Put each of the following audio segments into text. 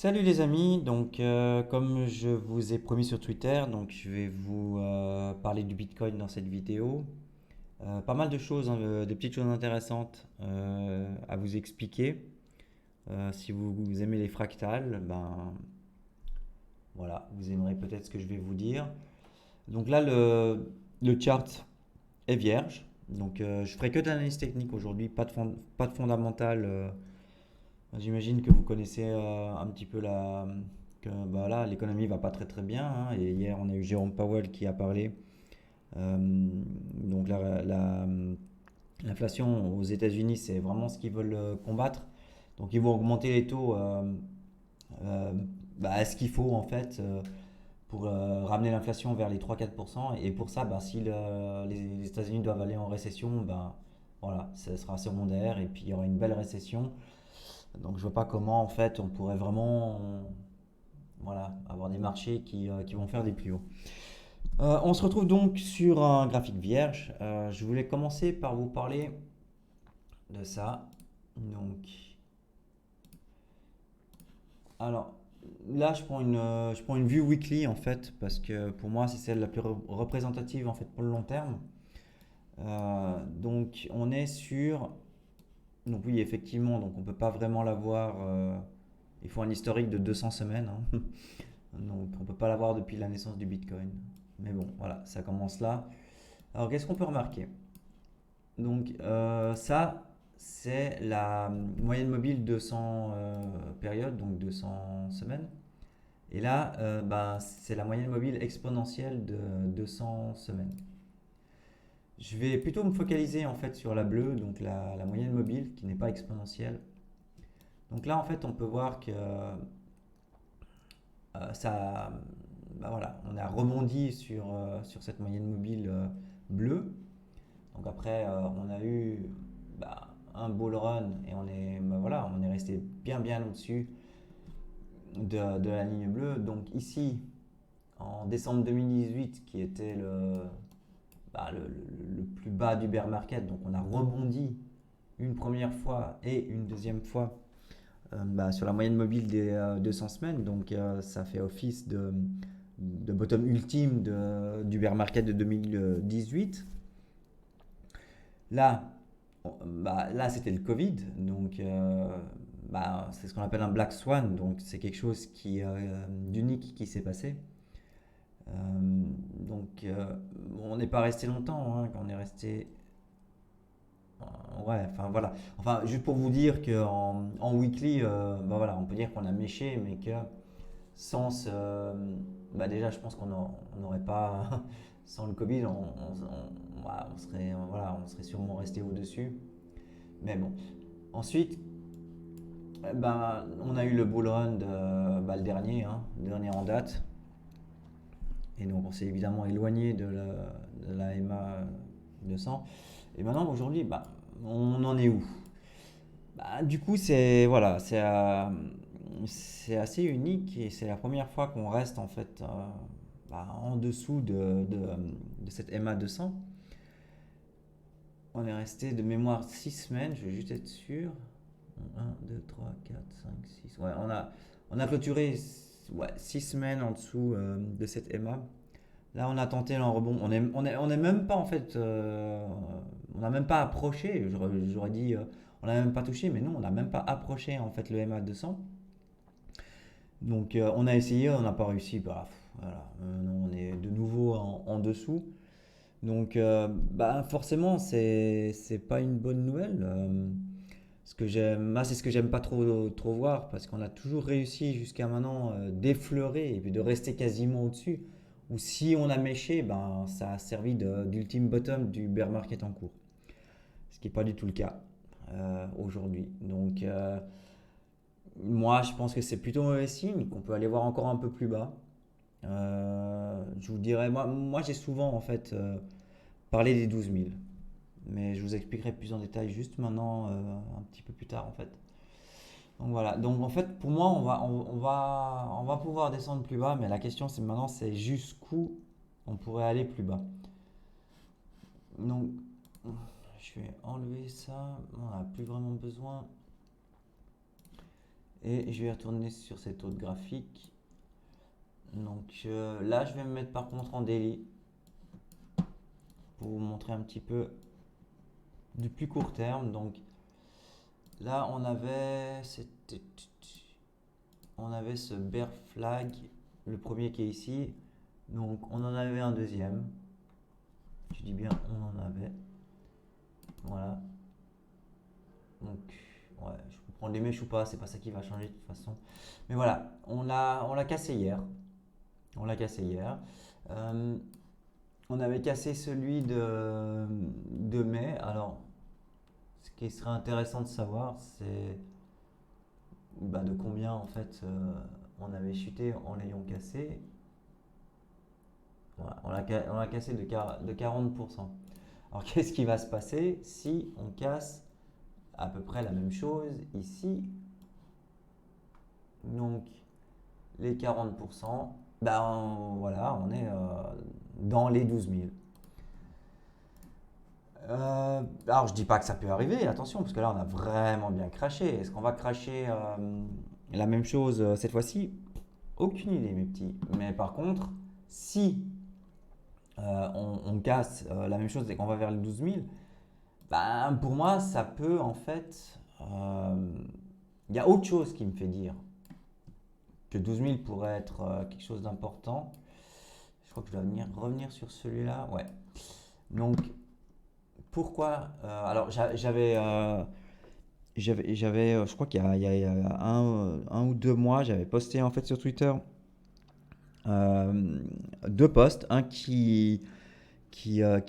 Salut les amis, comme je vous ai promis sur Twitter, je vais vous parler du Bitcoin dans cette vidéo. Pas mal de choses, hein, des petites choses intéressantes à vous expliquer. Si vous aimez les fractales, ben voilà, vous aimerez peut-être ce que je vais vous dire. Donc là, le chart est vierge. Je ferai que de l'analyse technique aujourd'hui, pas de fondamental. J'imagine que vous connaissez un petit peu que bah là, l'économie va pas très très bien, hein. Et hier, on a eu Jérôme Powell qui a parlé. Euh, donc l'inflation aux États-Unis, c'est vraiment ce qu'ils veulent combattre. Donc ils vont augmenter les taux euh, à ce qu'il faut en fait pour ramener l'inflation vers les 3-4%. Et pour ça, bah, si les États-Unis doivent aller en récession, ben voilà, ce sera secondaire et puis il y aura une belle récession. Donc je vois pas comment en fait on pourrait vraiment voilà, avoir des marchés qui vont faire des plus hauts. On se retrouve donc sur un graphique vierge. Je voulais commencer par vous parler de ça. Donc, alors là, je prends une vue weekly en fait parce que pour moi c'est celle la plus représentative en fait pour le long terme. Donc on est sur donc oui effectivement donc on peut pas vraiment l'avoir. Il faut un historique de 200 semaines, hein. Donc on ne peut pas l'avoir depuis la naissance du Bitcoin. Mais bon, voilà, ça commence là. Alors qu'est-ce qu'on peut remarquer? Ça, c'est la moyenne mobile 200 périodes, donc 200 semaines. Et là, c'est la moyenne mobile exponentielle de 200 semaines. Je vais plutôt me focaliser en fait sur la bleue, donc la moyenne mobile qui n'est pas exponentielle. Donc là, en fait, on peut voir que ça, bah voilà, on a rebondi sur cette moyenne mobile bleue. Donc après, on a eu un bull run et voilà, on est resté bien au-dessus de la ligne bleue. Donc ici, en décembre 2018, qui était le plus bas du bear market, donc on a rebondi une première fois et une deuxième fois sur la moyenne mobile des 200 semaines. Donc ça fait office de bottom ultime du bear market de 2018. Là, là c'était le Covid, c'est ce qu'on appelle un black swan, donc c'est quelque chose d'unique qui s'est passé. Euh, on n'est pas resté longtemps, hein, on est resté. Ouais, enfin voilà. Enfin, juste pour vous dire en weekly, voilà, on peut dire qu'on a méché, mais que sans ce. Déjà, je pense qu'on n'aurait pas. Sans le Covid, voilà, on serait sûrement resté au-dessus. Mais bon. Ensuite, on a eu le bull run le dernier, hein, le dernier en date. Et donc, on s'est évidemment éloigné de la MA 200. Et maintenant, aujourd'hui, on en est où? Du coup, c'est assez unique et c'est la première fois qu'on reste en fait en dessous de cette MA 200. On est resté de mémoire 6 semaines, je vais juste être sûr. Un, 2, 3, 4, 5, 6. Ouais, on a clôturé 6 semaines en dessous de cette MA. Là, on a tenté un rebond. On est même pas en fait. On n'a même pas approché. J'aurais dit. On n'a même pas touché, mais non, on n'a même pas approché en fait le MA 200. Donc, on a essayé, on n'a pas réussi. Voilà. Non, on est de nouveau en dessous. Donc, forcément, c'est pas une bonne nouvelle. C'est ce que j'aime pas trop voir parce qu'on a toujours réussi jusqu'à maintenant d'effleurer et puis de rester quasiment au-dessus. Ou si on a méché, ça a servi d'ultime bottom du bear market en cours. Ce qui n'est pas du tout le cas aujourd'hui. Moi, je pense que c'est plutôt mauvais signe, qu'on peut aller voir encore un peu plus bas. Je vous dirais, moi j'ai souvent en fait parlé des 12 000. Mais je vous expliquerai plus en détail juste maintenant, un petit peu plus tard en fait. Donc voilà, donc en fait pour moi on va pouvoir descendre plus bas, mais la question c'est maintenant c'est jusqu'où on pourrait aller plus bas. Donc je vais enlever ça, on n'a plus vraiment besoin. Et je vais retourner sur cet autre graphique. Donc là, je vais me mettre par contre en daily pour vous montrer un petit peu du plus court terme. Donc là, on avait ce bear flag, le premier qui est ici. Donc on en avait un deuxième. Je dis bien on en avait. Voilà. Donc ouais, je peux prendre les mèches ou pas, c'est pas ça qui va changer de toute façon. Mais voilà, on l'a cassé hier. On l'a cassé hier. Euh, on avait cassé celui de mai. Alors, ce qui serait intéressant de savoir, c'est de combien en fait on avait chuté en l'ayant cassé. Voilà, on l'a cassé de 40%. Alors, qu'est-ce qui va se passer si on casse à peu près la même chose ici? Donc, les 40%, voilà, on est dans les 12 000. Alors, je dis pas que ça peut arriver, attention, parce que là, on a vraiment bien craché. Est-ce qu'on va cracher la même chose cette fois-ci? Aucune idée, mes petits. Mais par contre, si on casse la même chose et qu'on va vers les 12 000, pour moi, ça peut en fait. Il y a autre chose qui me fait dire que 12 000 pourrait être quelque chose d'important. Je crois que je dois revenir sur celui-là. Ouais. Donc, pourquoi alors, je crois qu'il y a un ou 2 mois, j'avais posté en fait sur Twitter euh, 2 posts. Un qui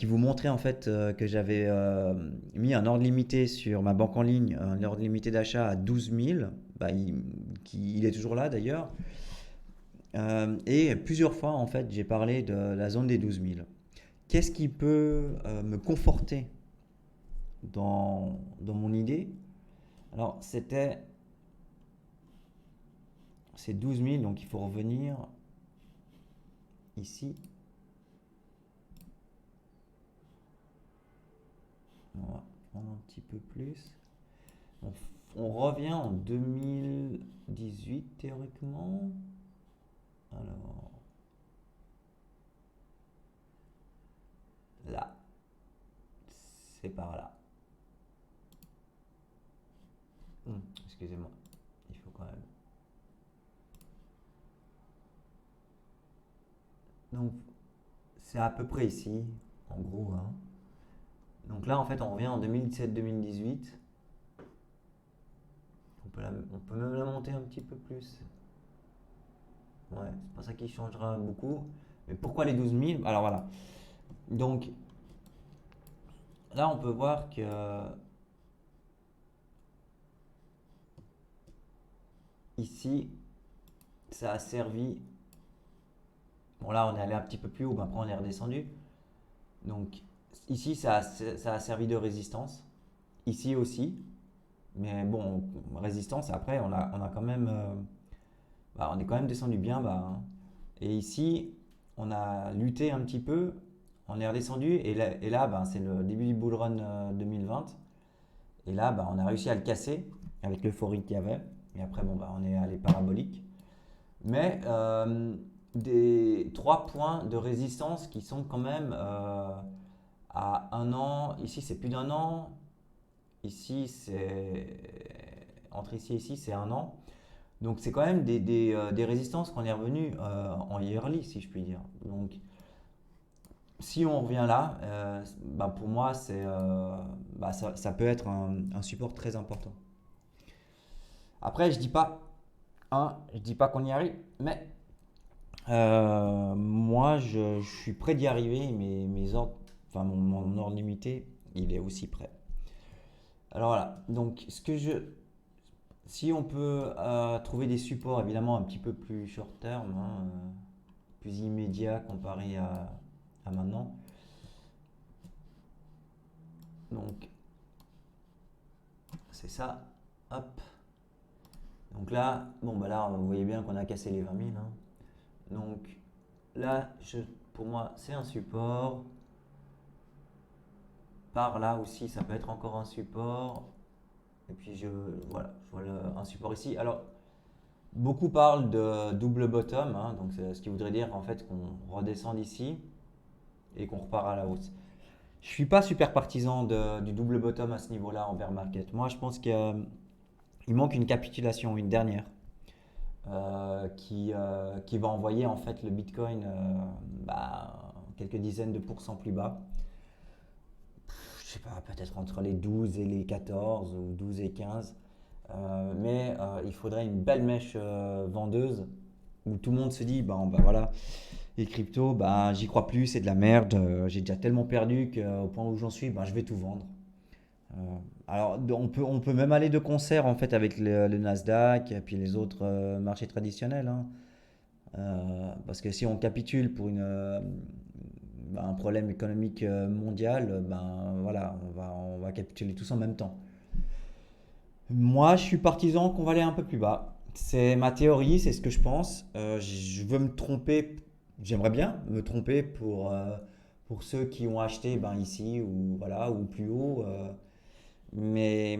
vous montrait en fait que j'avais mis un ordre limité sur ma banque en ligne, un ordre limité d'achat à 12 000. Il est toujours là d'ailleurs. Et plusieurs fois en fait, j'ai parlé de la zone des 12 000. Qu'est-ce qui peut me conforter dans mon idée? Alors, c'est 12 000, donc il faut revenir ici. On va prendre un petit peu plus. On revient en 2018 théoriquement. Alors, là, c'est par là. Excusez-moi, il faut quand même. Donc, c'est à peu près ici, en gros, hein. Donc là, en fait, on revient en 2017-2018. On peut même la monter un petit peu plus. Ouais, c'est pas ça qui changera beaucoup. Mais pourquoi les 12 000? Alors voilà. Donc là, on peut voir que ici, ça a servi. Bon, là, on est allé un petit peu plus haut, mais après, on est redescendu. Donc ici, ça a servi de résistance. Ici aussi. Mais bon, résistance, après, on a quand même. On est quand même descendu bien bas, hein. Et ici, on a lutté un petit peu, on est redescendu, et là, c'est le début du bull run 2020. Et là, on a réussi à le casser avec l'euphorie qu'il y avait. Et après, on est allé parabolique. Mais des 3 points de résistance qui sont quand même à 1 an. Ici, c'est plus d'1 an. Ici, entre ici et ici, c'est 1 an. Donc c'est quand même des résistances qu'on est revenu en yearly, si je puis dire. Donc si on revient là, pour moi, ça peut être un support très important. Après, je dis pas qu'on y arrive, mais moi, je suis prêt d'y arriver. Mes ordres, enfin mon ordre limité, il est aussi prêt. Alors voilà, donc si on peut trouver des supports évidemment un petit peu plus short terme, hein, plus immédiats comparé à maintenant. Donc c'est ça. Hop. Donc là, là, vous voyez bien qu'on a cassé les 20 000, hein. Donc là, pour moi, c'est un support. Par là aussi, ça peut être encore un support. Et puis voilà, je vois un support ici. Alors, Beaucoup parlent de double bottom, hein, donc c'est ce qui voudrait dire en fait qu'on redescend d'ici et qu'on repart à la hausse. Je suis pas super partisan du double bottom à ce niveau-là en bear market. Moi, je pense qu'il manque une capitulation, une dernière, qui va envoyer en fait le Bitcoin quelques dizaines de pourcents plus bas. Je sais pas, peut-être entre les 12 et les 14 ou 12 et 15. Mais il faudrait une belle mèche vendeuse où tout le monde se dit, bah voilà, les cryptos, bah, j'y crois plus, c'est de la merde, j'ai déjà tellement perdu qu'au point où j'en suis, bah, je vais tout vendre. Euh, alors, on peut même aller de concert en fait avec le Nasdaq et puis les autres marchés traditionnels, hein. Parce que si on capitule pour un problème économique mondial, ben voilà, on va capituler tous en même temps. Moi, je suis partisan qu'on va aller un peu plus bas. C'est ma théorie, c'est ce que je pense. Je veux me tromper, j'aimerais bien me tromper pour ceux qui ont acheté ben, ici ou, voilà, ou plus haut. Mais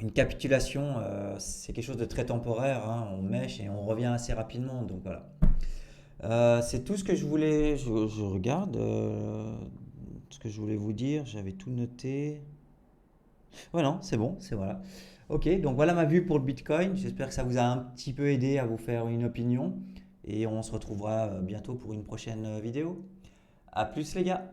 une capitulation, c'est quelque chose de très temporaire, hein. On mèche et on revient assez rapidement. Donc voilà. C'est tout ce que je voulais. Je regarde ce que je voulais vous dire. J'avais tout noté. Ouais, non, c'est bon, c'est voilà. Ok, donc voilà ma vue pour le Bitcoin. J'espère que ça vous a un petit peu aidé à vous faire une opinion. Et on se retrouvera bientôt pour une prochaine vidéo. À plus les gars!